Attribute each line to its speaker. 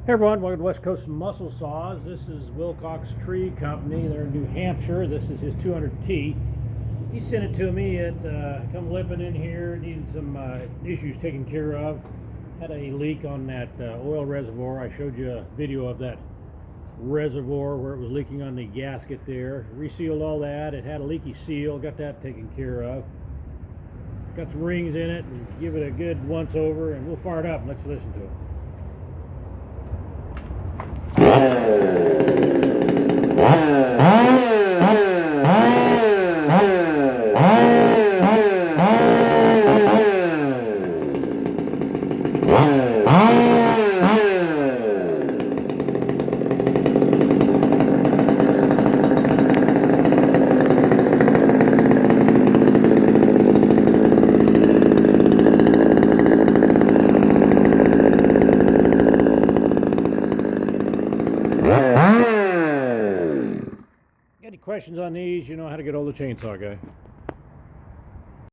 Speaker 1: Hey everyone, welcome to West Coast Muscle Saws. This is Wilcox Tree Company. They're in New Hampshire. This is his 200T. He sent it to me. It come limping in here, needed some issues taken care of. Had a leak on that oil reservoir. I showed you a video of that reservoir where it was leaking on the gasket there. Resealed all that. It had a leaky seal. Got that taken care of. Got some rings in it, and give it a good once over, and we'll fire it up and let you listen to it. Got any questions on these? You know how to get hold of the chainsaw guy.